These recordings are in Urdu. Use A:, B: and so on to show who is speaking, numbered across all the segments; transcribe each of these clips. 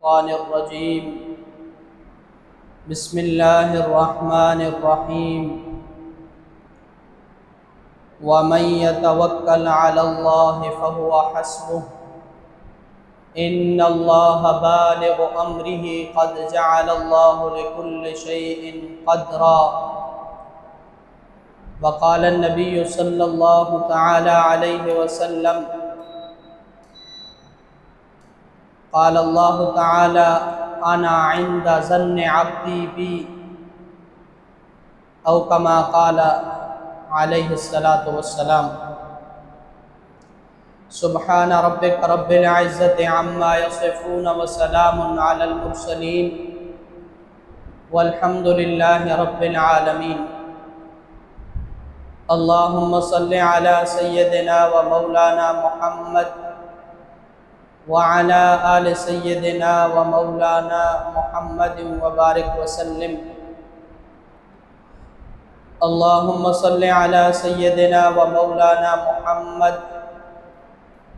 A: الشيطان الرجيم. بسم الله الرحمن الرحيم. ومن يتوكل على الله فهو حسبه إن الله بالغ أمره قد جعل الله لكل شيء قدرا. وقال النبي صلى الله تعالى عليه وسلم قال الله تعالى أنا عند ظن عبدي بي أو كما قال عليه الصلاة والسلام. سبحان ربك رب العزة عما يصفون وسلام على المرسلين والحمد لله رب العالمين. اللهم صل على سيدنا ومولانا محمد وعلى آل سيدنا ومولانا محمد وبارك وسلم. اللهم صل على سيدنا ومولانا محمد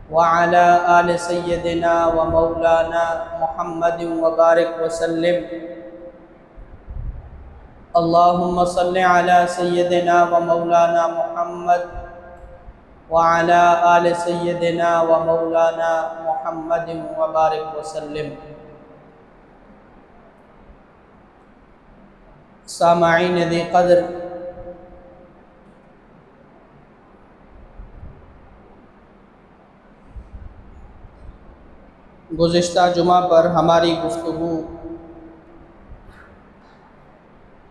A: وعلى آل سيدنا ومولانا محمد وبارك وسلم. اللهم صل على سيدنا ومولانا محمد وعلى آل سيدنا ومولانا محمد وبارك وسلم. سامعین ذی قدر، گزشتہ جمعہ پر ہماری گفتگو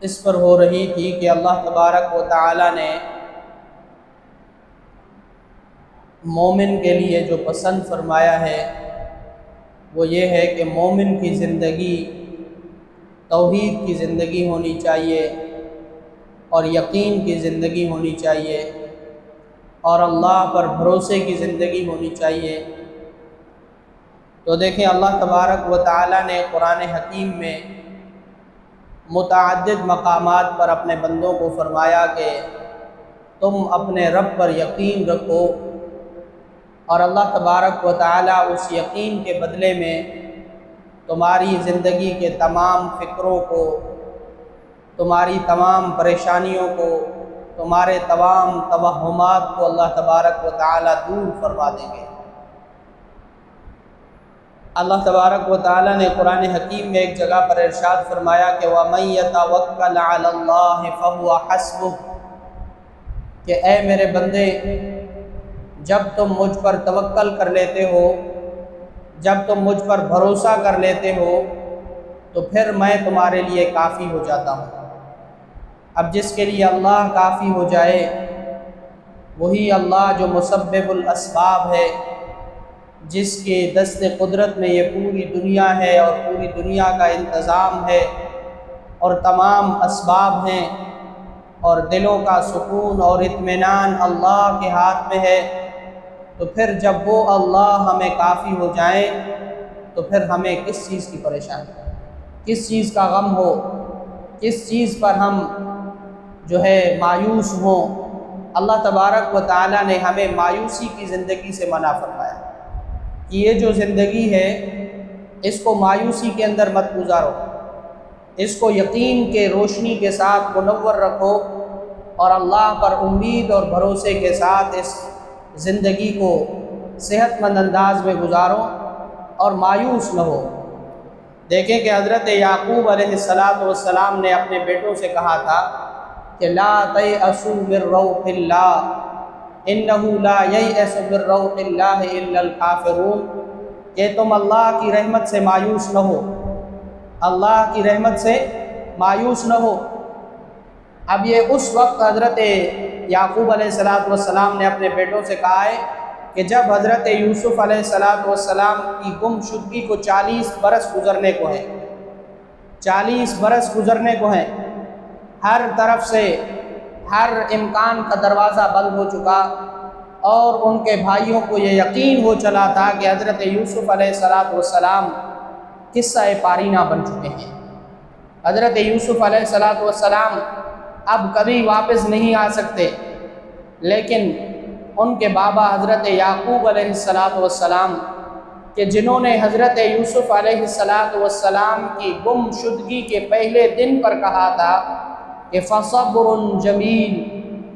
A: اس پر ہو رہی تھی کہ اللہ تبارک و تعالی نے مومن کے لیے جو پسند فرمایا ہے وہ یہ ہے کہ مومن کی زندگی توحید کی زندگی ہونی چاہیے اور یقین کی زندگی ہونی چاہیے اور اللہ پر بھروسے کی زندگی ہونی چاہیے. تو دیکھیں اللہ تبارک و تعالی نے قرآن حکیم میں متعدد مقامات پر اپنے بندوں کو فرمایا کہ تم اپنے رب پر یقین رکھو، اور اللہ تبارک و تعالی اس یقین کے بدلے میں تمہاری زندگی کے تمام فکروں کو، تمہاری تمام پریشانیوں کو، تمہارے تمام توہمات کو اللہ تبارک و تعالی دور فرما دیں گے. اللہ تبارک و تعالی نے قرآن حکیم میں ایک جگہ پر ارشاد فرمایا کہ وَمَن يَتَوَكَّلْ عَلَى اللَّهِ فَهُوَ حَسْبُهُ، کہ اے میرے بندے جب تم مجھ پر توکل کر لیتے ہو، جب تم مجھ پر بھروسہ کر لیتے ہو تو پھر میں تمہارے لیے کافی ہو جاتا ہوں. اب جس کے لیے اللہ کافی ہو جائے وہی اللہ جو مسبب الاسباب ہے، جس کے دست قدرت میں یہ پوری دنیا ہے اور پوری دنیا کا انتظام ہے اور تمام اسباب ہیں، اور دلوں کا سکون اور اطمینان اللہ کے ہاتھ میں ہے. تو پھر جب وہ اللہ ہمیں کافی ہو جائیں تو پھر ہمیں کس چیز کی پریشانی، کس چیز کا غم ہو، کس چیز پر ہم مایوس ہوں. اللہ تبارک و تعالی نے ہمیں مایوسی کی زندگی سے منع فرمایا کہ یہ جو زندگی ہے اس کو مایوسی کے اندر مت گزارو، اس کو یقین کے روشنی کے ساتھ منور رکھو اور اللہ پر امید اور بھروسے کے ساتھ اس زندگی کو صحت مند انداز میں گزارو اور مایوس نہ ہو. دیکھیں کہ حضرت یعقوب علیہ السلام نے اپنے بیٹوں سے کہا تھا کہ لا تیأسوا من روح اللہ انہ لا ییأس من روح اللہ الا الکافرون، کہ تم اللہ کی رحمت سے مایوس نہ ہو، اللہ کی رحمت سے مایوس نہ ہو. اب یہ اس وقت حضرت یعقوب علیہ السلام نے اپنے بیٹوں سے کہا ہے کہ جب حضرت یوسف علیہ السلام کی گم شدگی کو 40 برس گزرنے کو ہیں، 40 برس گزرنے کو ہیں، ہر طرف سے ہر امکان کا دروازہ بند ہو چکا اور ان کے بھائیوں کو یہ یقین ہو چلا تھا کہ حضرت یوسف علیہ السلام قصہ پارینہ بن چکے ہیں. حضرت یوسف علیہ السلام اب کبھی واپس نہیں آ سکتے، لیکن ان کے بابا حضرت یعقوب علیہ السلام کہ جنہوں نے حضرت یوسف علیہ السلام کی گم شدگی کے پہلے دن پر کہا تھا کہ فَصَبْرٌ جَمِيلٌ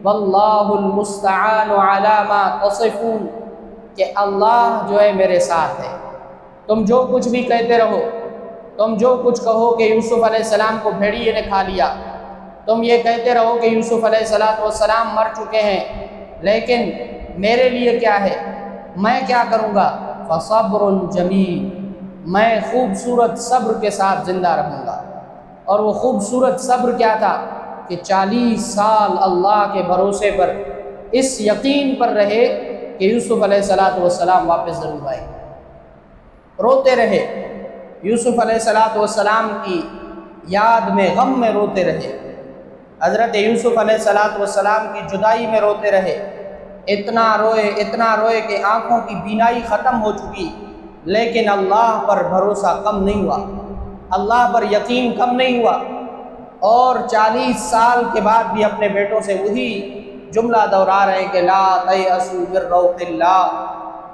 A: وَاللَّهُ الْمُسْتَعَانُ عَلَى مَا تَصِفُونَ، کہ اللہ جو ہے میرے ساتھ ہے، تم جو کچھ بھی کہتے رہو، تم جو کچھ کہو کہ یوسف علیہ السلام کو بھیڑیے نے کھا لیا، تم یہ کہتے رہو کہ یوسف علیہ السلام مر چکے ہیں، لیکن میرے لیے کیا ہے، میں کیا کروں گا؟ فَصَبْرٌ جَمِيلٌ، میں خوبصورت صبر کے ساتھ زندہ رہوں گا۔ اور وہ خوبصورت صبر کیا تھا کہ 40 سال اللہ کے بھروسے پر، اس یقین پر رہے کہ یوسف علیہ السلام واپس ضرور آئے، روتے رہے، یوسف علیہ السلام کی یاد میں، غم میں روتے رہے، حضرت یوسف علیہ السلام کی جدائی میں روتے رہے، اتنا روئے کہ آنکھوں کی بینائی ختم ہو چکی، لیکن اللہ پر بھروسہ کم نہیں ہوا، اللہ پر یقین کم نہیں ہوا، اور 40 سال کے بعد بھی اپنے بیٹوں سے وہی جملہ دہرا رہے کہ لا تیأسوا من روح اللہ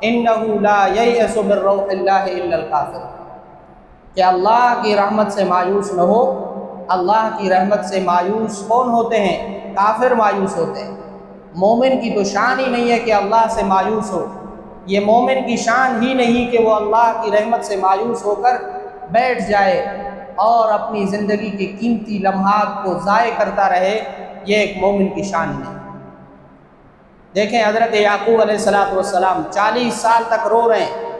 A: انہ لا ییأس من روح اللہ الا الکافر، کہ اللہ کی رحمت سے مایوس نہ ہو۔ اللہ کی رحمت سے مایوس کون ہوتے ہیں؟ کافر مایوس ہوتے ہیں۔ مومن کی تو شان ہی نہیں ہے کہ اللہ سے مایوس ہو، یہ مومن کی شان ہی نہیں کہ وہ اللہ کی رحمت سے مایوس ہو کر بیٹھ جائے اور اپنی زندگی کے قیمتی لمحات کو ضائع کرتا رہے، یہ ایک مومن کی شان نہیں۔ دیکھیں حضرت یعقوب علیہ السلام 40 سال تک رو رہے ہیں،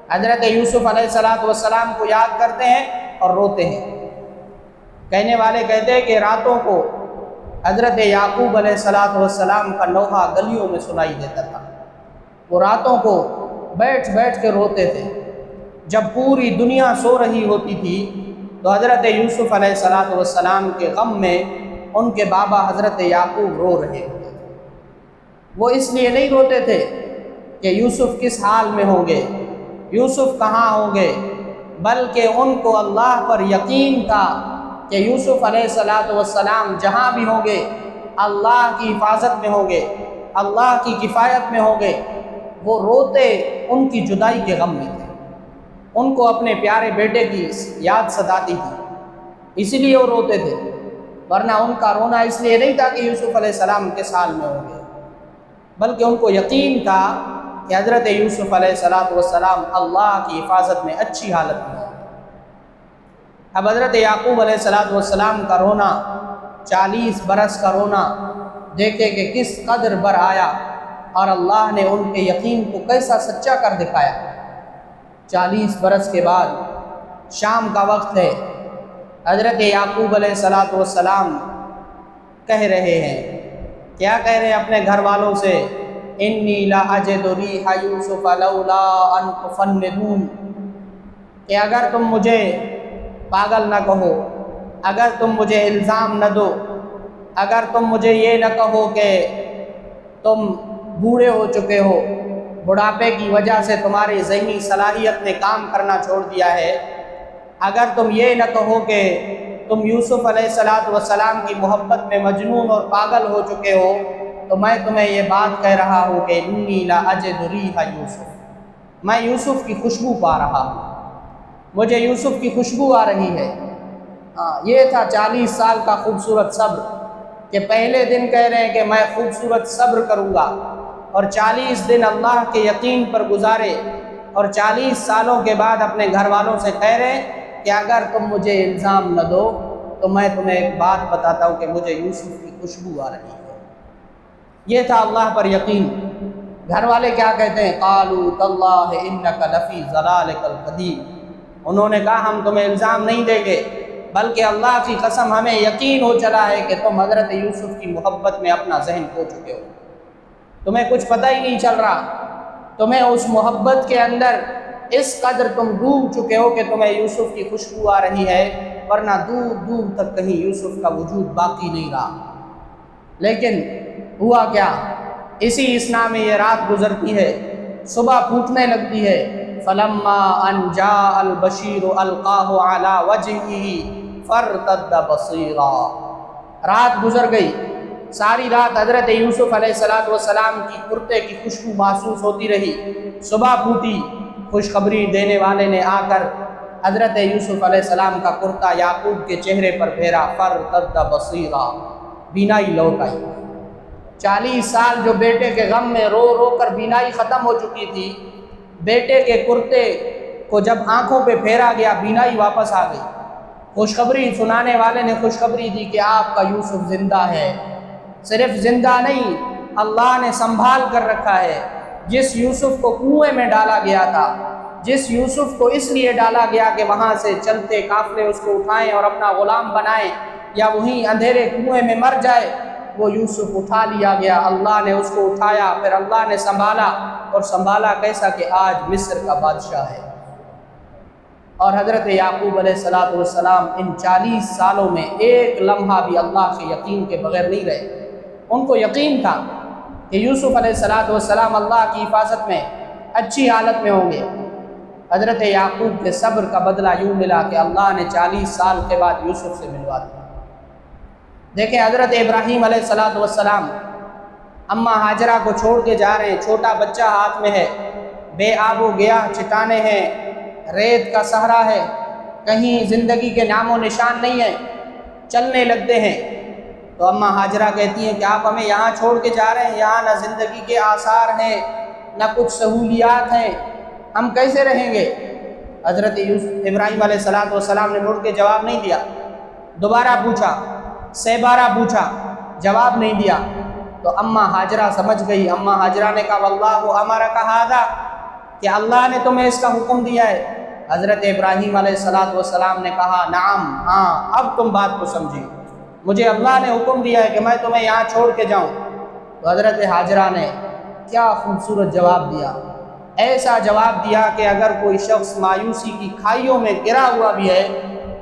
A: حضرت یوسف علیہ السلام کو یاد کرتے ہیں اور روتے ہیں۔ کہنے والے کہتے ہیں کہ راتوں کو حضرت یعقوب علیہ السلام کا نوحہ گلیوں میں سنائی دیتا تھا، وہ راتوں کو بیٹھ بیٹھ کے روتے تھے۔ جب پوری دنیا سو رہی ہوتی تھی تو حضرت یوسف علیہ السلام کے غم میں ان کے بابا حضرت یعقوب رو رہے ہوتے تھے۔ وہ اس لیے نہیں روتے تھے کہ یوسف کس حال میں ہوں گے، یوسف کہاں ہوں گے، بلکہ ان کو اللہ پر یقین تھا کہ یوسف علیہ السلام جہاں بھی ہوں گے اللہ کی حفاظت میں ہوں گے، اللہ کی کفایت میں ہوں گے۔ وہ روتے ان کی جدائی کے غم میں تھے، ان کو اپنے پیارے بیٹے کی یاد ستاتی تھی، اسی لیے وہ روتے تھے، ورنہ ان کا رونا اس لیے نہیں تھا کہ یوسف علیہ السلام کس حال میں ہوں گے، بلکہ ان کو یقین تھا کہ حضرت یوسف علیہ السلام اللہ کی حفاظت میں اچھی حالت میں ہوں گے۔ اب حضرت یعقوب علیہ السلام کا رونا، 40 برس کا رونا، دیکھے کہ کس قدر بر آیا اور اللہ نے ان کے یقین کو کیسا سچا کر دکھایا۔ 40 برس کے بعد شام کا وقت ہے، حضرت یعقوب علیہ السلام کہہ رہے ہیں، کیا کہہ رہے ہیں اپنے گھر والوں سے؟ انی لاجد ریح یوسف لولا ان تفندون، کہ اگر تم مجھے پاگل نہ کہو، اگر تم مجھے الزام نہ دو، اگر تم مجھے یہ نہ کہو کہ تم بوڑھے ہو چکے ہو، بڑھاپے کی وجہ سے تمہاری ذہنی صلاحیت نے کام کرنا چھوڑ دیا ہے، اگر تم یہ نہ کہو کہ تم یوسف علیہ السلام کی محبت میں مجنون اور پاگل ہو چکے ہو، تو میں تمہیں یہ بات کہہ رہا ہوں کہ انی لاجد ریح یوسف، میں یوسف کی خوشبو پا رہا ہوں، مجھے یوسف کی خوشبو آ رہی ہے۔ یہ تھا 40 سال کا خوبصورت صبر، کہ پہلے دن کہہ رہے ہیں کہ میں خوبصورت صبر کروں گا، اور 40 دن اللہ کے یقین پر گزارے، اور 40 سالوں کے بعد اپنے گھر والوں سے کہہ رہے ہیں کہ اگر تم مجھے الزام نہ دو تو میں تمہیں ایک بات بتاتا ہوں کہ مجھے یوسف کی خوشبو آ رہی ہے۔ یہ تھا اللہ پر یقین۔ گھر والے کیا کہتے ہیں؟ قالوا تاللہ انک لفی ضلالک القدیم، انہوں نے کہا ہم تمہیں الزام نہیں دیں گے، بلکہ اللہ کی قسم ہمیں یقین ہو چلا ہے کہ تم حضرت یوسف کی محبت میں اپنا ذہن کھو چکے ہو، تمہیں کچھ پتہ ہی نہیں چل رہا، تمہیں اس محبت کے اندر اس قدر تم ڈوب چکے ہو کہ تمہیں یوسف کی خوشبو آ رہی ہے، ورنہ دور دور تک کہیں یوسف کا وجود باقی نہیں رہا۔ لیکن ہوا کیا؟ اسی اسنا میں یہ رات گزرتی ہے، صبح پھوٹنے لگتی ہے۔ فلما ان جاء البشیر القاہ علی وجہہ فارتد بصیرا، رات گزر گئی، ساری رات حضرت یوسف علیہ السلام کی کرتے کی خوشبو محسوس ہوتی رہی، صبح پھوٹی، خوشخبری دینے والے نے آ کر حضرت یوسف علیہ السلام کا کرتا یعقوب کے چہرے پر پھیرا، فرتد بصیرا، بینائی لوٹ آئی۔ 40 سال جو بیٹے کے غم میں رو رو کر بینائی ختم ہو چکی تھی، بیٹے کے کرتے کو جب آنکھوں پہ پھیرا گیا بینائی واپس آ گئی۔ خوشخبری سنانے والے نے خوشخبری دی کہ آپ کا یوسف زندہ ہے۔ صرف زندہ نہیں، اللہ نے سنبھال کر رکھا ہے۔ جس یوسف کو کنویں میں ڈالا گیا تھا، جس یوسف کو اس لیے ڈالا گیا کہ وہاں سے چلتے قافلے اس کو اٹھائیں اور اپنا غلام بنائیں یا وہیں اندھیرے کنویں میں مر جائے، وہ یوسف اٹھا لیا گیا۔ اللہ نے اس کو اٹھایا، پھر اللہ نے سنبھالا، اور سنبھالا کیسا کہ آج مصر کا بادشاہ ہے۔ اور حضرت یعقوب علیہ السلام ان 40 سالوں میں ایک لمحہ بھی اللہ کے یقین کے بغیر نہیں رہے۔ ان کو یقین تھا کہ یوسف علیہ السلام اللہ کی حفاظت میں اچھی حالت میں ہوں گے۔ حضرت یعقوب کے صبر کا بدلہ یوں ملا کہ اللہ نے 40 سال کے بعد یوسف سے ملوا دیا۔ دیکھیں حضرت ابراہیم علیہ السلام اماں ہاجرہ کو چھوڑ کے جا رہے ہیں، چھوٹا بچہ ہاتھ میں ہے، بے آب و گیاہ چٹانیں ہیں، ریت کا صحرا ہے، کہیں زندگی کے نام و نشان نہیں ہے، چلنے لگتے ہیں۔ تو اماں ہاجرہ کہتی ہیں کہ آپ ہمیں یہاں چھوڑ کے جا رہے ہیں، یہاں نہ زندگی کے آثار ہیں، نہ کچھ سہولیات ہیں، ہم کیسے رہیں گے؟ حضرت ابراہیم علیہ السلام نے مڑ کے جواب نہیں دیا، دوبارہ پوچھا، 6 بارہ پوچھا، جواب نہیں دیا۔ تو اماں ہاجرہ سمجھ گئی۔ اماں ہاجرہ نے کہا واللہ امرک ھذا، کہ اللہ نے تمہیں اس کا حکم دیا ہے؟ حضرت ابراہیم علیہ السلام نے کہا نعم، ہاں اب تم بات کو سمجھی، مجھے اللہ نے حکم دیا ہے کہ میں تمہیں یہاں چھوڑ کے جاؤں۔ تو حضرت ہاجرہ نے کیا خوبصورت جواب دیا، ایسا جواب دیا کہ اگر کوئی شخص مایوسی کی کھائیوں میں گرا ہوا بھی ہے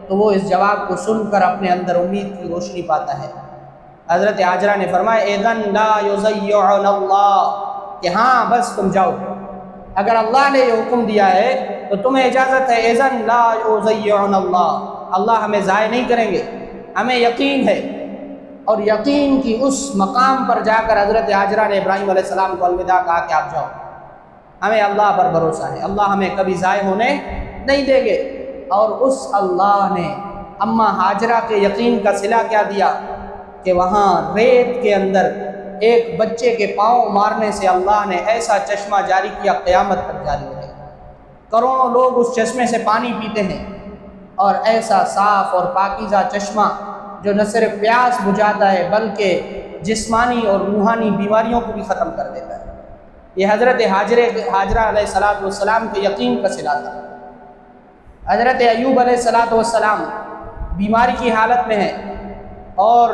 A: تو وہ اس جواب کو سن کر اپنے اندر امید کی روشنی پاتا ہے۔ حضرت ہاجرہ نے فرمایا اذن لا یضیعن اللہ، کہ ہاں بس تم جاؤ، اگر اللہ نے یہ حکم دیا ہے تو تمہیں اجازت ہے۔ اذن لا یضیعن اللہ، اللہ ہمیں ضائع نہیں کریں گے، ہمیں یقین ہے۔ اور یقین کی اس مقام پر جا کر حضرت ہاجرہ نے ابراہیم علیہ السلام کو الوداع کہا کہ آپ جاؤ، ہمیں اللہ پر بھروسہ ہے، اللہ ہمیں کبھی ضائع ہونے نہیں دیں گے۔ اور اس اللہ نے اماں ہاجرہ کے یقین کا صلہ کیا دیا کہ وہاں ریت کے اندر ایک بچے کے پاؤں مارنے سے اللہ نے ایسا چشمہ جاری کیا قیامت تک جاری رہے۔ کروڑوں لوگ اس چشمے سے پانی پیتے ہیں، اور ایسا صاف اور پاکیزہ چشمہ جو نہ صرف پیاس بجھاتا ہے بلکہ جسمانی اور روحانی بیماریوں کو بھی ختم کر دیتا ہے۔ یہ حضرت ہاجرہ علیہ السلام کے یقین کا صلہ تھا۔ حضرت ایوب علیہ السلام بیماری کی حالت میں ہیں اور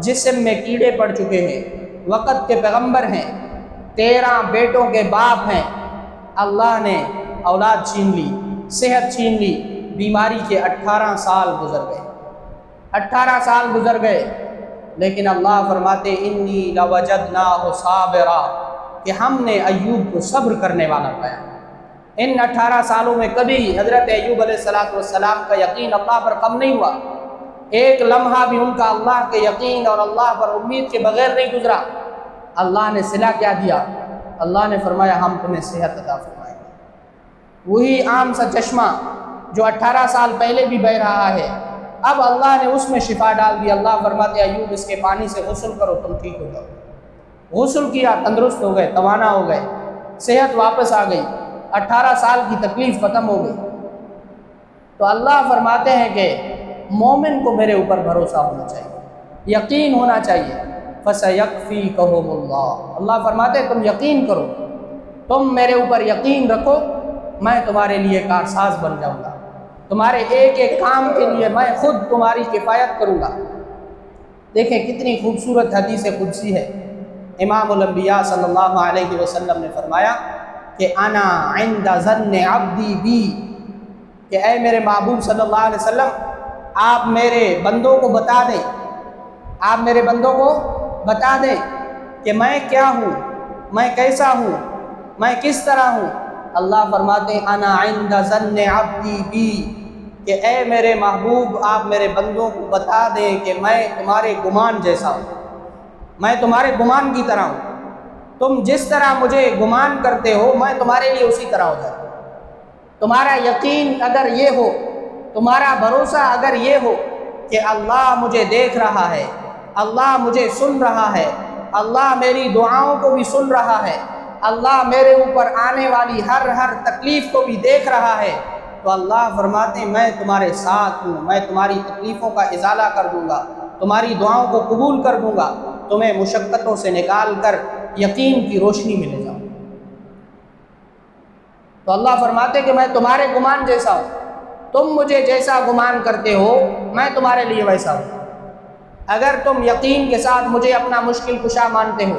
A: جسم میں کیڑے پڑ چکے ہیں، وقت کے پیغمبر ہیں، 13 بیٹوں کے باپ ہیں، اللہ نے اولاد چھین لی، صحت چھین لی، بیماری کے 18 سال گزر گئے، 18 سال گزر گئے، لیکن اللہ فرماتے انی لوجدناہ صابرا، کہ ہم نے ایوب کو صبر کرنے والا پایا۔ ان 18 سالوں میں کبھی حضرت ایوب علیہ السلام کا یقین اللہ پر کم نہیں ہوا، ایک لمحہ بھی ان کا اللہ کے یقین اور اللہ پر امید کے بغیر نہیں گزرا۔ اللہ نے صلہ کیا دیا؟ اللہ نے فرمایا ہم تمہیں صحت عطا فرمائیں گے۔ وہی عام سا چشمہ جو 18 سال پہلے بھی بہہ رہا ہے، اب اللہ نے اس میں شفا ڈال دی۔ اللہ فرماتے ایوب اس کے پانی سے غسل کرو تم ٹھیک ہو جاؤ۔ غسل کیا، تندرست ہو گئے، توانا ہو گئے، صحت واپس آ گئی، 18 سال کی تکلیف ختم ہو گئی۔ تو اللہ فرماتے ہیں کہ مومن کو میرے اوپر بھروسہ ہونا چاہیے، یقین ہونا چاہیے۔ فَسَيَكْفِيكَهُمُ اللَّهُ، اللہ فرماتے ہیں تم یقین کرو، تم میرے اوپر یقین رکھو، میں تمہارے لیے کارساز بن جاؤں گا، تمہارے ایک ایک کام کے لیے میں خود تمہاری کفایت کروں گا۔ دیکھیں کتنی خوبصورت حدیث قدسی ہے۔ امام الانبیاء صلی اللہ علیہ وسلم نے فرمایا کہ انا عند ظن عبدی بی، کہ اے میرے محبوب صلی اللہ علیہ وسلم آپ میرے بندوں کو بتا دیں، آپ میرے بندوں کو بتا دیں کہ میں کیا ہوں، میں کیسا ہوں، میں کس طرح ہوں۔ اللہ فرماتے ہیں انا عند ظن عبدی بی، کہ اے میرے محبوب آپ میرے بندوں کو بتا دیں کہ میں تمہارے گمان جیسا ہوں، میں تمہارے گمان کی طرح ہوں، تم جس طرح مجھے گمان کرتے ہو میں تمہارے لیے اسی طرح ہو جاتا ہوں۔ تمہارا یقین اگر یہ ہو، تمہارا بھروسہ اگر یہ ہو کہ اللہ مجھے دیکھ رہا ہے، اللہ مجھے سن رہا ہے، اللہ میری دعاؤں کو بھی سن رہا ہے، اللہ میرے اوپر آنے والی ہر تکلیف کو بھی دیکھ رہا ہے، تو اللہ فرماتے ہیں میں تمہارے ساتھ ہوں، میں تمہاری تکلیفوں کا ازالہ کر دوں گا، تمہاری دعاؤں کو قبول کر دوں گا، تمہیں مشقتوں سے نکال کر یقین کی روشنی میں لے جاؤں۔ تو اللہ فرماتے کہ میں تمہارے گمان جیسا ہوں، تم مجھے جیسا گمان کرتے ہو میں تمہارے لیے ویسا ہوں۔ اگر تم یقین کے ساتھ مجھے اپنا مشکل کشا مانتے ہو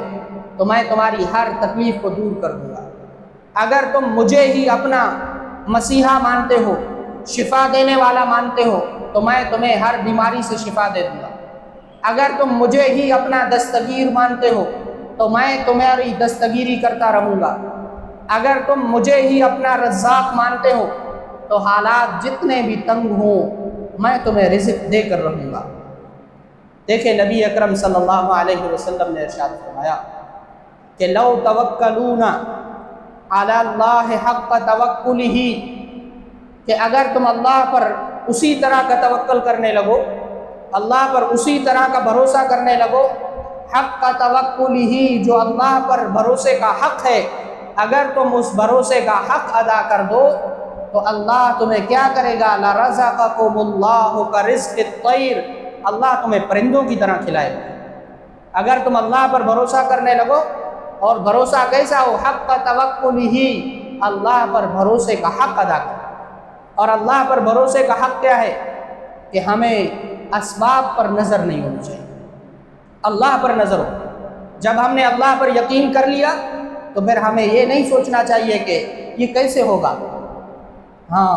A: تو میں تمہاری ہر تکلیف کو دور کر دوں گا۔ اگر تم مجھے ہی اپنا مسیحا مانتے ہو، شفا دینے والا مانتے ہو، تو میں تمہیں ہر بیماری سے شفا دے دوں گا۔ اگر تم مجھے ہی اپنا دستگیر مانتے ہو تو میں تمہاری دستگیری کرتا رہوں گا۔ اگر تم مجھے ہی اپنا رزاق مانتے ہو تو حالات جتنے بھی تنگ ہوں میں تمہیں رزق دے کر رہوں گا۔ دیکھیں نبی اکرم صلی اللہ علیہ وسلم نے ارشاد فرمایا کہ لو توکلون علی اللہ حق توکلہ، کہ اگر تم اللہ پر اسی طرح کا توکل کرنے لگو، اللہ پر اسی طرح کا بھروسہ کرنے لگو، حق توکلہ، جو اللہ پر بھروسے کا حق ہے، اگر تم اس بھروسے کا حق ادا کر دو تو اللہ تمہیں کیا کرے گا؟ لَرَزَقَكُمُ اللَّهُ كَرِزْقِ الطَّيْرِ، اللہ تمہیں پرندوں کی طرح کھلائے گا۔ اگر تم اللہ پر بھروسہ کرنے لگو، اور بھروسہ کیسا ہو؟ حق توکلہ، اللہ پر بھروسے کا حق ادا کرو۔ اور اللہ پر بھروسے کا حق کیا ہے؟ کہ ہمیں اسباب پر نظر نہیں ہونی چاہیے، اللہ پر نظر ہو۔ جب ہم نے اللہ پر یقین کر لیا تو پھر ہمیں یہ نہیں سوچنا چاہیے کہ یہ کیسے ہوگا۔ ہاں،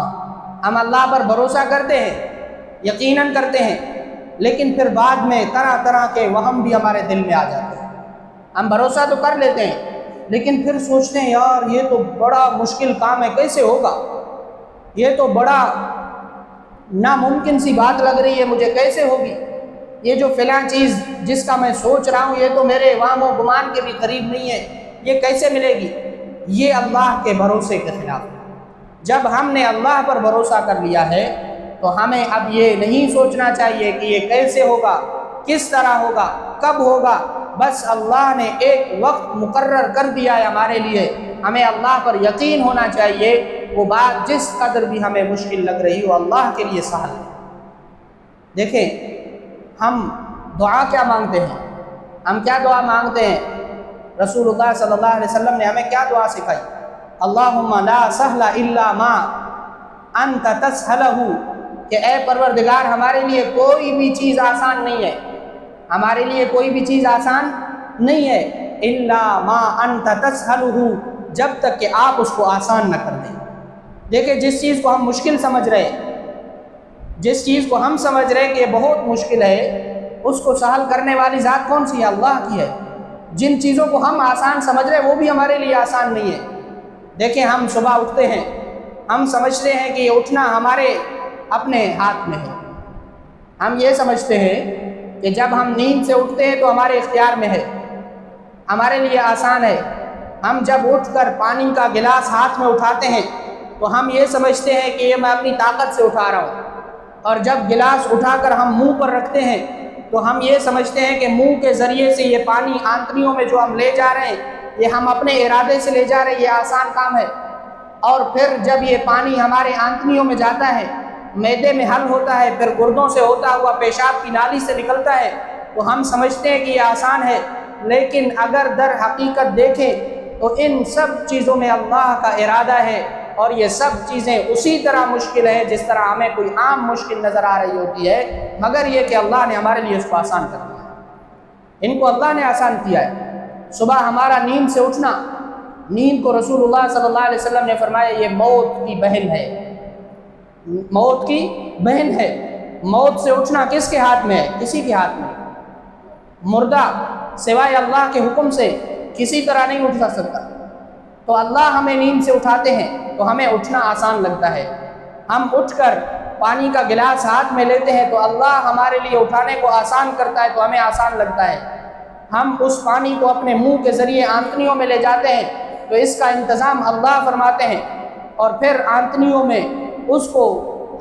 A: ہم اللہ پر بھروسہ کرتے ہیں، یقیناً کرتے ہیں، لیکن پھر بعد میں طرح طرح کے وہم بھی ہمارے دل میں آ جاتے ہیں۔ ہم بھروسہ تو کر لیتے ہیں لیکن پھر سوچتے ہیں یار یہ تو بڑا مشکل کام ہے، کیسے ہوگا؟ یہ تو بڑا ناممکن سی بات لگ رہی ہے مجھے، کیسے ہوگی؟ یہ جو فلاں چیز جس کا میں سوچ رہا ہوں یہ تو میرے وہم و گمان کے بھی قریب نہیں ہے، یہ کیسے ملے گی؟ یہ اللہ کے بھروسے کے خلاف ہے۔ جب ہم نے اللہ پر بھروسہ کر لیا ہے تو ہمیں اب یہ نہیں سوچنا چاہیے کہ یہ کیسے ہوگا، کس طرح ہوگا، کب ہوگا۔ بس اللہ نے ایک وقت مقرر کر دیا ہے ہمارے لیے، ہمیں اللہ پر یقین ہونا چاہیے، وہ بات جس قدر بھی ہمیں مشکل لگ رہی ہو اللہ کے لیے سہل ہے۔ دیکھیں ہم دعا کیا مانگتے ہیں، ہم کیا دعا مانگتے ہیں؟ رسول اللہ صلی اللہ علیہ وسلم نے ہمیں کیا دعا سکھائی؟ اللہم لا سہل الا ما انت تسہلہ، کہ اے پروردگار ہمارے لیے کوئی بھی چیز آسان نہیں ہے، ہمارے لیے کوئی بھی چیز آسان نہیں ہے، الا ما انت تسہلہ، جب تک کہ آپ اس کو آسان نہ کر دیں۔ دیکھیں جس چیز کو ہم مشکل سمجھ رہے ہیں، جس چیز کو ہم سمجھ رہے ہیں کہ یہ بہت مشکل ہے، اس کو سہل کرنے والی ذات کون سی ہے؟ اللہ کی ہے۔ جن چیزوں کو ہم آسان سمجھ رہے ہیں وہ بھی ہمارے لیے آسان نہیں ہے۔ دیکھیں ہم صبح اٹھتے ہیں، ہم سمجھتے ہیں کہ یہ اٹھنا ہمارے اپنے ہاتھ میں ہے، ہم یہ سمجھتے ہیں کہ جب ہم نیند سے اٹھتے ہیں تو ہمارے اختیار میں ہے، ہمارے لیے آسان ہے۔ ہم جب اٹھ کر پانی کا گلاس ہاتھ میں اٹھاتے ہیں تو ہم یہ سمجھتے ہیں کہ یہ میں اپنی طاقت سے اٹھا رہا ہوں، اور جب گلاس اٹھا کر ہم منہ پر رکھتے ہیں تو ہم یہ سمجھتے ہیں کہ منہ کے ذریعے سے یہ پانی آنتڑیوں میں جو ہم لے جا رہے ہیں یہ ہم اپنے ارادے سے لے جا رہے ہیں، یہ آسان کام ہے۔ اور پھر جب یہ پانی ہمارے آنتڑیوں میں جاتا ہے، معدے میں حل ہوتا ہے، پھر گردوں سے ہوتا ہوا پیشاب کی نالی سے نکلتا ہے، تو ہم سمجھتے ہیں کہ یہ آسان ہے۔ لیکن اگر در حقیقت دیکھیں تو ان سب چیزوں میں اللہ کا ارادہ ہے، اور یہ سب چیزیں اسی طرح مشکل ہے جس طرح ہمیں کوئی عام مشکل نظر آ رہی ہوتی ہے، مگر یہ کہ اللہ نے ہمارے لیے اس کو آسان کر دیا ہے، ان کو اللہ نے آسان کیا ہے۔ صبح ہمارا نیند سے اٹھنا، نیند کو رسول اللہ صلی اللہ علیہ وسلم نے فرمایا یہ موت کی بہن ہے، موت کی بہن ہے۔ موت سے اٹھنا کس کے ہاتھ میں ہے؟ کسی کے ہاتھ میں۔ مردہ سوائے اللہ کے حکم سے کسی طرح نہیں اٹھ سکتا، تو اللہ ہمیں نیند سے اٹھاتے ہیں تو ہمیں اٹھنا آسان لگتا ہے۔ ہم اٹھ کر پانی کا گلاس ہاتھ میں لیتے ہیں تو اللہ ہمارے لیے اٹھانے کو آسان کرتا ہے تو ہمیں آسان لگتا ہے۔ ہم اس پانی کو اپنے منہ کے ذریعے آنتڑیوں میں لے جاتے ہیں تو اس کا انتظام اللہ فرماتے ہیں، اور پھر آنتنیوں میں اس کو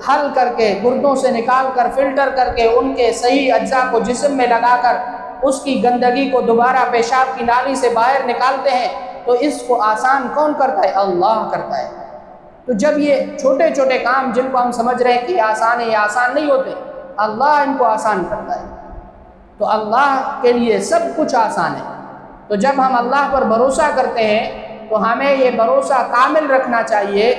A: حل کر کے گردوں سے نکال کر فلٹر کر کے ان کے صحیح اجزاء کو جسم میں لگا کر اس کی گندگی کو دوبارہ پیشاب کی نالی سے باہر نکالتے ہیں، تو اس کو آسان کون کرتا ہے؟ اللہ کرتا ہے۔ تو جب یہ چھوٹے چھوٹے کام جن کو ہم سمجھ رہے ہیں کہ یہ آسان ہے، یہ آسان نہیں ہوتے، اللہ ان کو آسان کرتا ہے۔ تو اللہ کے لیے سب کچھ آسان ہے۔ تو جب ہم اللہ پر بھروسہ کرتے ہیں تو ہمیں یہ بھروسہ کامل رکھنا چاہیے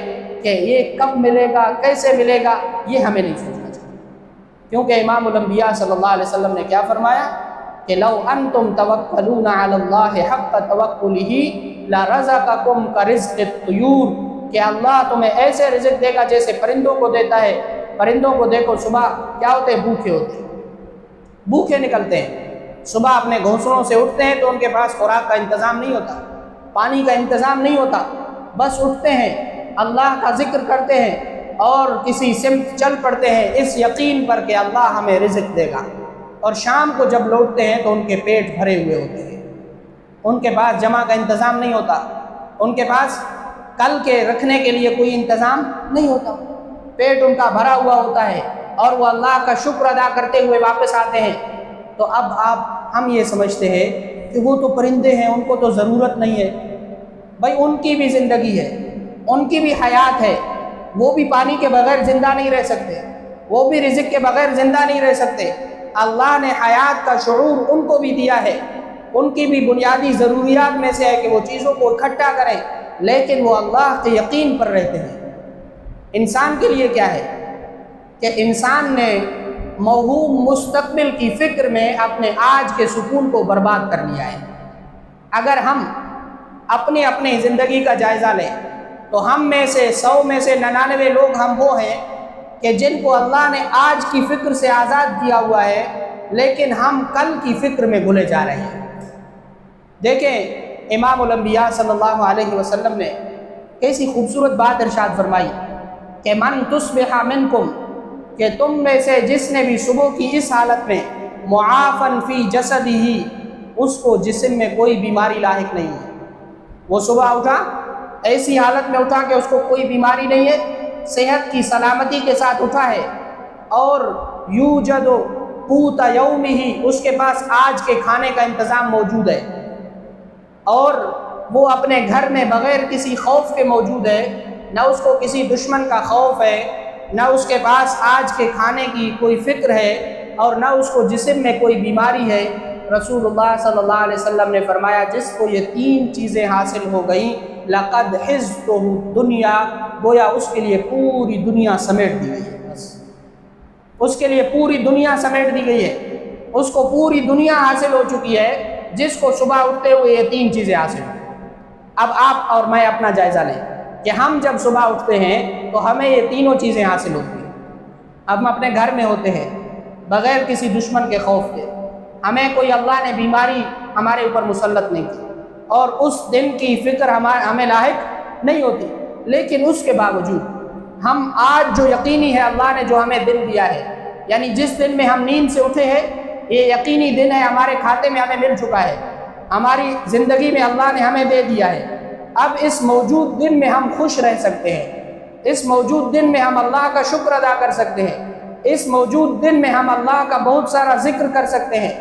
A: کہ یہ کب ملے گا، کیسے ملے گا، یہ ہمیں نہیں سوچنا چاہیے، کیونکہ امام الانبیاء صلی اللہ علیہ وسلم نے کیا فرمایا کہ لو انتم توکلون علی اللہ حق توکلہ لرزقکم کرزق الطیور، کہ اللہ تمہیں ایسے رزق دے گا جیسے پرندوں کو دیتا ہے۔ پرندوں کو دیکھو صبح کیا ہوتے ہیں؟ بھوکے ہوتے ہیں، بھوکے نکلتے ہیں، صبح اپنے گھونسلوں سے اٹھتے ہیں تو ان کے پاس خوراک کا انتظام نہیں ہوتا، پانی کا انتظام نہیں ہوتا، بس اٹھتے ہیں، اللہ کا ذکر کرتے ہیں اور کسی سمت چل پڑتے ہیں اس یقین پر کہ اللہ ہمیں رزق دے گا، اور شام کو جب لوٹتے ہیں تو ان کے پیٹ بھرے ہوئے ہوتے ہیں، ان کے پاس جمع کا انتظام نہیں ہوتا، ان کے پاس کل کے رکھنے کے لیے کوئی انتظام نہیں ہوتا، پیٹ ان کا بھرا ہوا ہوتا ہے اور وہ اللہ کا شکر ادا کرتے ہوئے واپس آتے ہیں۔ تو اب ہم یہ سمجھتے ہیں کہ وہ تو پرندے ہیں، ان کو تو ضرورت نہیں ہے۔ بھائی ان کی بھی زندگی ہے، ان کی بھی حیات ہے، وہ بھی پانی کے بغیر زندہ نہیں رہ سکتے، وہ بھی رزق کے بغیر زندہ نہیں رہ سکتے۔ اللہ نے حیات کا شعور ان کو بھی دیا ہے، ان کی بھی بنیادی ضروریات میں سے ہے کہ وہ چیزوں کو اکٹھا کریں، لیکن وہ اللہ کے یقین پر رہتے ہیں۔ انسان کے لیے کیا ہے کہ انسان نے موہوم مستقبل کی فکر میں اپنے آج کے سکون کو برباد کر لیا ہے۔ اگر ہم اپنی اپنی زندگی کا جائزہ لیں تو ہم میں سے 100 میں سے 99 لوگ ہم وہ ہیں کہ جن کو اللہ نے آج کی فکر سے آزاد کیا ہوا ہے، لیکن ہم کل کی فکر میں گھلے جا رہے ہیں۔ دیکھیں امام الانبیاء صلی اللہ علیہ وسلم نے کیسی خوبصورت بات ارشاد فرمائی کہ من تصبح منکم، کہ تم میں سے جس نے بھی صبح کی اس حالت میں معافن فی جسدہ، اس کو جسم میں کوئی بیماری لاحق نہیں ہے، وہ صبح اٹھا ایسی حالت میں اٹھا کہ اس کو کوئی بیماری نہیں ہے، صحت کی سلامتی کے ساتھ اٹھا ہے، اور یوجد قوت یومہ، اس کے پاس آج کے کھانے کا انتظام موجود ہے، اور وہ اپنے گھر میں بغیر کسی خوف کے موجود ہے، نہ اس کو کسی دشمن کا خوف ہے، نہ اس کے پاس آج کے کھانے کی کوئی فکر ہے، اور نہ اس کو جسم میں کوئی بیماری ہے۔ رسول اللہ صلی اللہ علیہ وسلم نے فرمایا جس کو یہ 3 چیزیں حاصل ہو گئیں لقد حزتہ دنیا، گویا اس کے لیے پوری دنیا سمیٹ دی گئی ہے، بس اس کے لیے پوری دنیا سمیٹ دی گئی ہے، اس کو پوری دنیا حاصل ہو چکی ہے جس کو صبح اٹھتے ہوئے یہ 3 چیزیں حاصل ہوں۔ اب آپ اور میں اپنا جائزہ لیں کہ ہم جب صبح اٹھتے ہیں تو ہمیں یہ تینوں چیزیں حاصل ہوتی ہیں۔ اب ہم اپنے گھر میں ہوتے ہیں بغیر کسی دشمن کے خوف کے، ہمیں کوئی اللہ نے بیماری ہمارے اوپر مسلط نہیں کی، اور اس دن کی فکر ہمیں لاحق نہیں ہوتی، لیکن اس کے باوجود ہم آج جو یقینی ہے اللہ نے جو ہمیں دن دیا ہے، یعنی جس دن میں ہم نیند سے اٹھے ہیں یہ یقینی دن ہے، ہمارے کھاتے میں ہمیں مل چکا ہے، ہماری زندگی میں اللہ نے ہمیں دے دیا ہے۔ اب اس موجود دن میں ہم خوش رہ سکتے ہیں، اس موجود دن میں ہم اللہ کا شکر ادا کر سکتے ہیں، اس موجود دن میں ہم اللہ کا بہت سارا ذکر کر سکتے ہیں،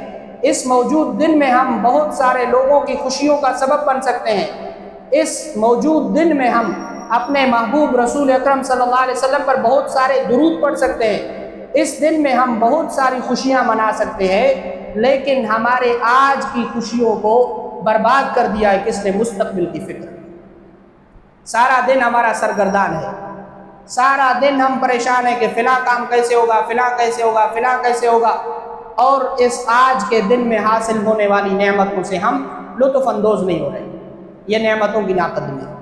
A: اس موجود دن میں ہم بہت سارے لوگوں کی خوشیوں کا سبب بن سکتے ہیں، اس موجود دن میں ہم اپنے محبوب رسول اکرم صلی اللہ علیہ وسلم پر بہت سارے درود پڑھ سکتے ہیں، اس دن میں ہم بہت ساری خوشیاں منا سکتے ہیں، لیکن ہمارے آج کی خوشیوں کو برباد کر دیا ہے کس نے؟ مستقبل کی فکر۔ سارا دن ہمارا سرگردان ہے، سارا دن ہم پریشان ہیں کہ فلاں کام کیسے ہوگا، فلاں کیسے ہوگا، فلاں کیسے ہوگا، اور اس آج کے دن میں حاصل ہونے والی نعمتوں سے ہم لطف اندوز نہیں ہو رہے۔ یہ نعمتوں کی ناقدری ہے۔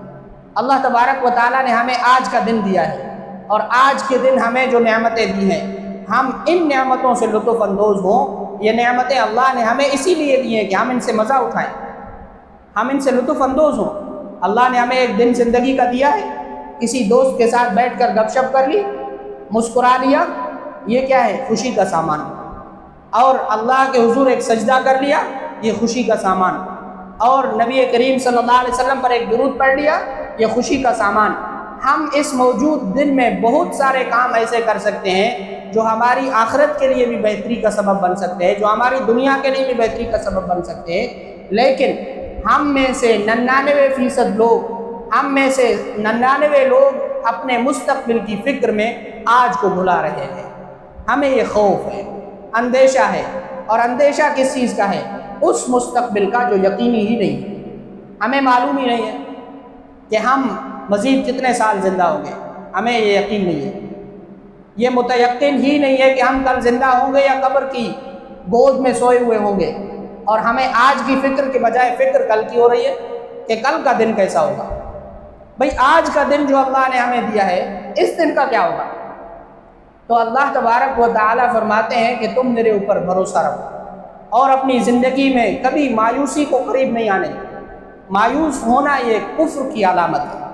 A: اللہ تبارک و تعالیٰ نے ہمیں آج کا دن دیا ہے، اور آج کے دن ہمیں جو نعمتیں دی ہیں ہم ان نعمتوں سے لطف اندوز ہوں۔ یہ نعمتیں اللہ نے ہمیں اسی لیے دی ہیں کہ ہم ان سے مزہ اٹھائیں، ہم ان سے لطف اندوز ہوں۔ اللہ نے ہمیں ایک دن زندگی کا دیا ہے، کسی دوست کے ساتھ بیٹھ کر گپ شپ کر لی، مسکرا لیا، یہ کیا ہے؟ خوشی کا سامان۔ اور اللہ کے حضور ایک سجدہ کر لیا، یہ خوشی کا سامان۔ اور نبی کریم صلی اللہ علیہ وسلم پر ایک درود پڑھ لیا، یہ خوشی کا سامان۔ ہم اس موجود دن میں بہت سارے کام ایسے کر سکتے ہیں جو ہماری آخرت کے لیے بھی بہتری کا سبب بن سکتے ہیں، جو ہماری دنیا کے لیے بھی بہتری کا سبب بن سکتے ہیں، لیکن ہم میں سے 99% لوگ، ہم میں سے 99 لوگ اپنے مستقبل کی فکر میں آج کو بھلا رہے ہیں۔ ہمیں یہ خوف ہے، اندیشہ ہے، اور اندیشہ کس چیز کا ہے؟ اس مستقبل کا جو یقینی ہی نہیں ہے۔ ہمیں معلوم ہی نہیں ہے کہ ہم مزید کتنے سال زندہ ہوں گے، ہمیں یہ یقین نہیں ہے، یہ متیقن ہی نہیں ہے کہ ہم کل زندہ ہوں گے یا قبر کی گود میں سوئے ہوئے ہوں گے، اور ہمیں آج کی فکر کے بجائے فکر کل کی ہو رہی ہے کہ کل کا دن کیسا ہوگا۔ بھئی آج کا دن جو اللہ نے ہمیں دیا ہے، اس دن کا کیا ہوگا؟ تو اللہ تبارک و تعالیٰ فرماتے ہیں کہ تم میرے اوپر بھروسہ رکھو اور اپنی زندگی میں کبھی مایوسی کو قریب نہیں آنے دو۔ مایوس ہونا یہ کفر کی علامت ہے۔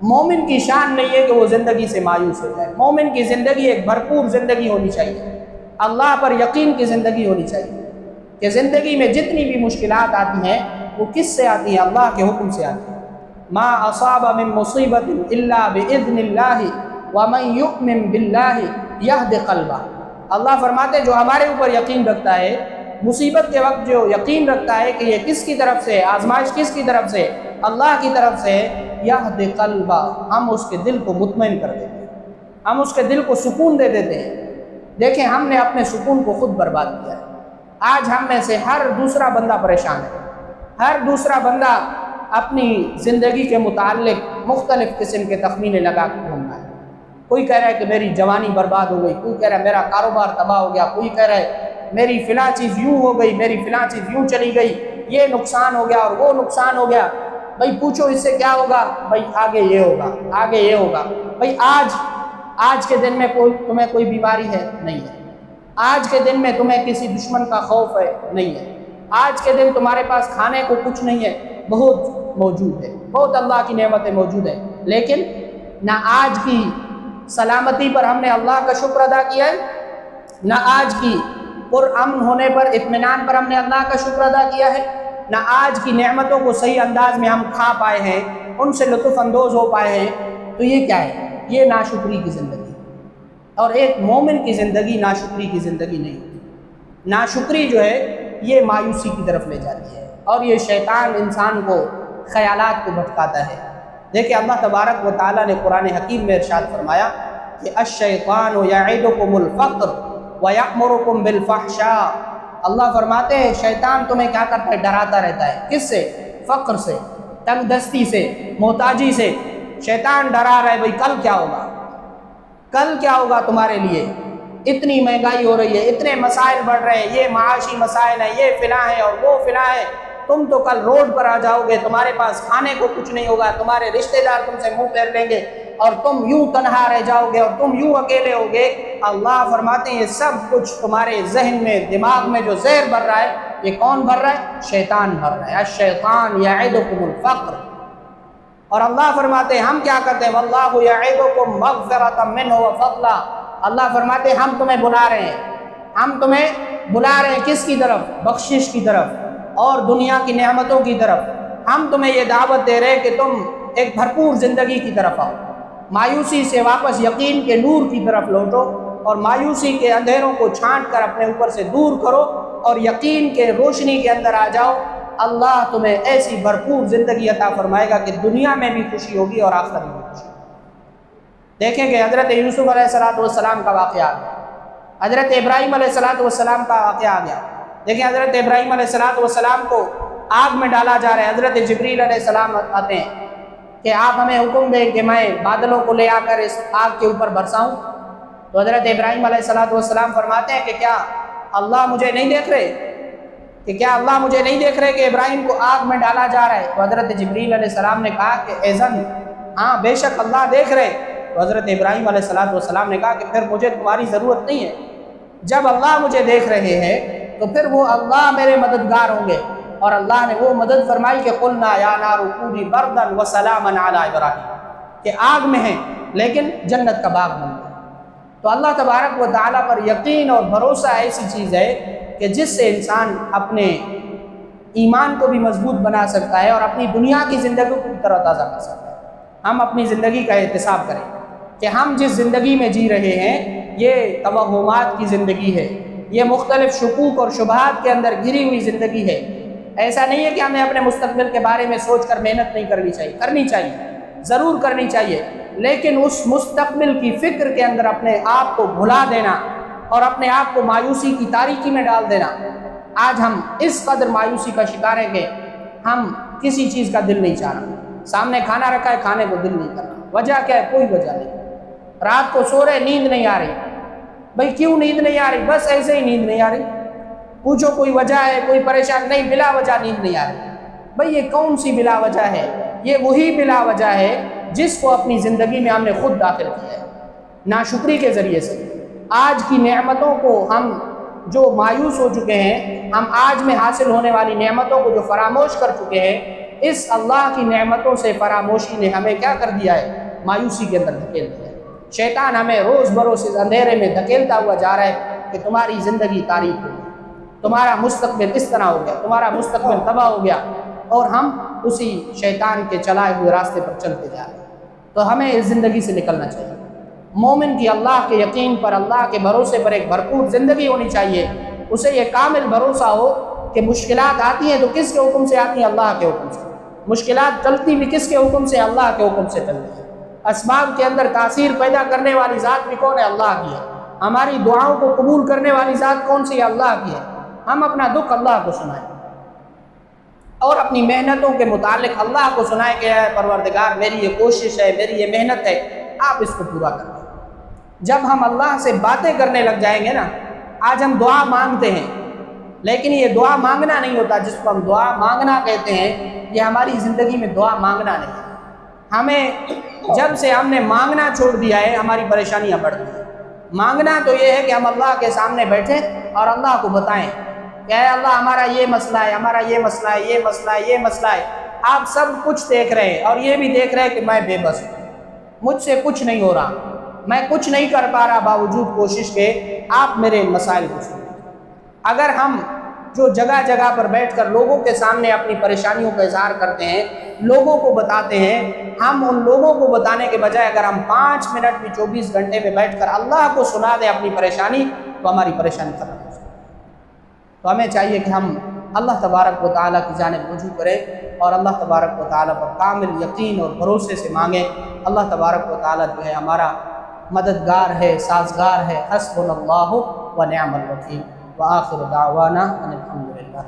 A: مومن کی شان نہیں ہے کہ وہ زندگی سے مایوس ہو جائے۔ مومن کی زندگی ایک بھرپور زندگی ہونی چاہیے، اللہ پر یقین کی زندگی ہونی چاہیے کہ زندگی میں جتنی بھی مشکلات آتی ہیں وہ کس سے آتی ہیں؟ اللہ کے حکم سے آتی ہیں۔ ما اصاب من مصیبت الا باذن اللہ ومن یؤمن باللہ یہد قلبہ۔ اللہ فرماتے جو ہمارے اوپر یقین رکھتا ہے، مصیبت کے وقت جو یقین رکھتا ہے کہ یہ کس کی طرف سے، آزمائش کس کی طرف سے؟ اللہ کی طرف سے، یہد قلبہ، ہم اس کے دل کو مطمئن کر دیتے ہیں، ہم اس کے دل کو سکون دے دیتے ہیں۔ دیکھیں ہم نے اپنے سکون کو خود برباد کیا ہے۔ آج ہم میں سے ہر دوسرا بندہ پریشان ہے، ہر دوسرا بندہ اپنی زندگی کے متعلق مختلف قسم کے تخمینے لگا کے گھوم رہا ہے۔ کوئی کہہ رہا ہے کہ میری جوانی برباد ہو گئی، کوئی کہہ رہا ہے میرا کاروبار تباہ ہو گیا، کوئی کہہ رہا ہے میری فلاں چیز یوں ہو گئی، میری فلاں چیز یوں چلی گئی، یہ نقصان ہو گیا اور وہ نقصان ہو گیا۔ بھائی پوچھو اس سے کیا ہوگا؟ بھائی آگے یہ ہوگا، آگے یہ ہوگا۔ بھائی آج کے دن میں تمہیں کوئی بیماری ہے؟ نہیں ہے۔ آج کے دن میں تمہیں کسی دشمن کا خوف ہے؟ نہیں ہے۔ آج کے دن تمہارے پاس کھانے کو کچھ نہیں ہے؟ بہت موجود ہے، بہت اللہ کی نعمتیں موجود ہیں، لیکن نہ آج کی سلامتی پر ہم نے اللہ کا شکر ادا کیا ہے، نہ آج کی پرامن ہونے پر، اطمینان پر ہم نے اللہ کا شکر ادا کیا ہے، نہ آج کی نعمتوں کو صحیح انداز میں ہم کھا پائے ہیں، ان سے لطف اندوز ہو پائے ہیں۔ تو یہ کیا ہے؟ یہ ناشکری کی زندگی، اور ایک مومن کی زندگی ناشکری کی زندگی نہیں ہوتی۔ ناشکری جو ہے یہ مایوسی کی طرف لے جاتی ہے، اور یہ شیطان انسان کو خیالات کو بھٹکاتا ہے۔ دیکھیں اللہ تبارک و تعالیٰ نے قرآن حکیم میں ارشاد فرمایا کہ الشیطان یعدکم الفقر ویأمرکم بالفحشاء۔ اللہ فرماتے ہیں شیطان تمہیں کیا کرتا ہے؟ ڈراتا رہتا ہے۔ کس سے؟ فقر سے، تنگ دستی سے، محتاجی سے۔ شیطان ڈرا رہا ہے بھئی کل کیا ہوگا، کل کیا ہوگا تمہارے لیے، اتنی مہنگائی ہو رہی ہے، اتنے مسائل بڑھ رہے ہیں، یہ معاشی مسائل ہیں، یہ فلاں ہے اور وہ فلاں ہے، تم تو کل روڈ پر آ جاؤ گے، تمہارے پاس کھانے کو کچھ نہیں ہوگا، تمہارے رشتہ دار تم سے منہ پھیر لیں گے، اور تم یوں تنہا رہ جاؤ گے، اور تم یوں اکیلے ہوگے۔ اللہ فرماتے ہیں یہ سب کچھ تمہارے ذہن میں، دماغ میں جو زہر بھر رہا ہے، یہ کون بھر رہا ہے؟ شیطان بھر رہا ہے۔ الشیطان یعدکم الفقر۔ اور اللہ فرماتے ہیں ہم کیا کرتے ہیں؟ واللہ یعدکم مغفرۃ منہ وفضلا۔ اللہ فرماتے ہیں ہم تمہیں بلا رہے ہیں، ہم تمہیں بلا رہے ہیں کس کی طرف؟ بخشش کی طرف اور دنیا کی نعمتوں کی طرف۔ ہم تمہیں یہ دعوت دے رہے ہیں کہ تم ایک بھرپور زندگی کی طرف آؤ، مایوسی سے واپس یقین کے نور کی طرف لوٹو، اور مایوسی کے اندھیروں کو چھانٹ کر اپنے اوپر سے دور کرو اور یقین کے روشنی کے اندر آ جاؤ۔ اللہ تمہیں ایسی بھرپور زندگی عطا فرمائے گا کہ دنیا میں بھی خوشی ہوگی اور آخرت میں بھی خوشی ہوگی۔ دیکھیں کہ حضرت یوسف علیہ السلام کا واقعہ آ گیا، حضرت ابراہیم علیہ السلام کا واقعہ آ گیا۔ دیکھیں حضرت ابراہیم علیہ السلام کو آگ میں ڈالا جا رہا ہے، حضرت جبریل علیہ السلام آتے ہیں کہ آپ ہمیں حکم دیں کہ میں بادلوں کو لے آ کر اس آگ کے اوپر برساؤں۔ تو حضرت ابراہیم علیہ السلام فرماتے ہیں کہ کیا اللہ مجھے نہیں دیکھ رہے، کیا اللہ مجھے نہیں دیکھ رہے کہ ابراہیم کو آگ میں ڈالا جا رہا ہے؟ تو حضرت جبریل علیہ السلام نے کہا کہ اذن ہاں بے شک اللہ دیکھ رہے۔ تو حضرت ابراہیم علیہ السلام نے کہا کہ پھر مجھے تمہاری ضرورت نہیں ہے، جب اللہ مجھے دیکھ رہے ہیں تو پھر وہ اللہ میرے مددگار ہوں گے۔ اور اللہ نے وہ مدد فرمائی کہ قلنا یا نار کونی بردا وسلاما علی ابراہیم، کہ آگ میں ہیں لیکن جنت کا باغ بن گیا۔ تو اللہ تبارک و تعالیٰ پر یقین اور بھروسہ ایسی چیز ہے کہ جس سے انسان اپنے ایمان کو بھی مضبوط بنا سکتا ہے اور اپنی دنیا کی زندگی کو بھی تر و تازہ کر سکتا ہے۔ ہم اپنی زندگی کا احتساب کریں کہ ہم جس زندگی میں جی رہے ہیں یہ توہمات کی زندگی ہے، یہ مختلف شکوک اور شبہات کے اندر گھری ہوئی زندگی ہے۔ ایسا نہیں ہے کہ ہمیں اپنے مستقبل کے بارے میں سوچ کر محنت نہیں کرنی چاہیے، ضرور کرنی چاہیے، لیکن اس مستقبل کی فکر کے اندر اپنے آپ کو بھلا دینا اور اپنے آپ کو مایوسی کی تاریکی میں ڈال دینا۔ آج ہم اس قدر مایوسی کا شکار ہیں کہ ہم کسی چیز کا دل نہیں چاہ رہا، سامنے کھانا رکھا ہے کھانے کو دل نہیں کر رہا، وجہ کیا ہے؟ کوئی وجہ نہیں۔ رات کو سو رہے نیند نہیں آ رہی، بھئی کیوں نیند نہیں آ رہی؟ بس ایسے ہی نیند نہیں آ رہی۔ پوچھو کوئی وجہ ہے، کوئی پریشان نہیں، بلا وجہ نیند نہیں آ رہی۔ بھئی یہ کون سی بلا وجہ ہے؟ یہ وہی بلا وجہ ہے جس کو اپنی زندگی میں ہم نے خود داخل کیا ہے، ناشکری کے ذریعے سے۔ آج کی نعمتوں کو ہم جو مایوس ہو چکے ہیں، ہم آج میں حاصل ہونے والی نعمتوں کو جو فراموش کر چکے ہیں، اس اللہ کی نعمتوں سے فراموشی نے ہمیں کیا کر دیا ہے؟ مایوسی کے اندر دھکیل دیا ہے۔ شیطان ہمیں روز بروز اس اندھیرے میں دھکیلتا ہوا جا رہا ہے کہ تمہاری زندگی تاریک ہو گئی، تمہارا مستقبل اس طرح ہو گیا، تمہارا مستقبل تباہ ہو گیا، اور ہم اسی شیطان کے چلائے ہوئے راستے پر چلتے جا رہے ہیں۔ تو ہمیں اس زندگی سے نکلنا چاہیے۔ مومن کی اللہ کے یقین پر، اللہ کے بھروسے پر ایک بھرپور زندگی ہونی چاہیے۔ اسے یہ کامل بھروسہ ہو کہ مشکلات آتی ہیں تو کس کے حکم سے آتی ہیں؟ اللہ کے حکم سے۔ مشکلات چلتی بھی کس کے حکم سے؟ اللہ کے حکم سے چلتی ہیں۔ اسباب کے اندر تاثیر پیدا کرنے والی ذات بھی کون ہے؟ اللہ کی ہے۔ ہماری دعاؤں کو قبول کرنے والی ذات کون سی ہے؟ اللہ کی ہے۔ ہم اپنا دکھ اللہ کو سنائیں اور اپنی محنتوں کے متعلق اللہ کو سنائیں کہ اے پروردگار میری یہ کوشش ہے، میری یہ محنت ہے، آپ اس کو پورا کر دیں۔ جب ہم اللہ سے باتیں کرنے لگ جائیں گے نا، آج ہم دعا مانگتے ہیں لیکن یہ دعا مانگنا نہیں ہوتا جس کو ہم دعا مانگنا کہتے ہیں، یہ ہماری زندگی میں دعا مانگنا نہیں ہے۔ ہمیں جب سے ہم نے مانگنا چھوڑ دیا ہے ہماری پریشانیاں بڑھ گئی ہیں۔ مانگنا تو یہ ہے کہ ہم اللہ کے سامنے بیٹھیں اور اللہ کو بتائیں کہ اے اللہ ہمارا یہ مسئلہ ہے، ہمارا یہ مسئلہ ہے، یہ مسئلہ ہے، یہ مسئلہ ہے۔ آپ سب کچھ دیکھ رہے ہیں اور یہ بھی دیکھ رہے ہیں کہ میں بے بس ہوں، مجھ سے کچھ نہیں ہو رہا، میں کچھ نہیں کر پا رہا باوجود کوشش کے آپ میرے مسائل کو سنیں۔ اگر ہم جو جگہ جگہ پر بیٹھ کر لوگوں کے سامنے اپنی پریشانیوں کا اظہار کرتے ہیں، لوگوں کو بتاتے ہیں، ہم ان لوگوں کو بتانے کے بجائے اگر ہم 5 منٹ بھی 24 گھنٹے میں بیٹھ کر اللہ کو سنا دیں اپنی پریشانی، تو ہماری پریشانی ختم ہو جائے۔ تو ہمیں چاہیے کہ ہم اللہ تبارک و تعالیٰ کی جانب رجوع کریں اور اللہ تبارک و تعالیٰ پر کامل یقین اور بھروسے سے مانگیں۔ اللہ تبارک و تعالیٰ جو ہے ہمارا مددگار ہے، سازگار ہے۔ حسبنا اللہ و نعم الوکیل۔ وآخر دعوانا ان الحمد للہ۔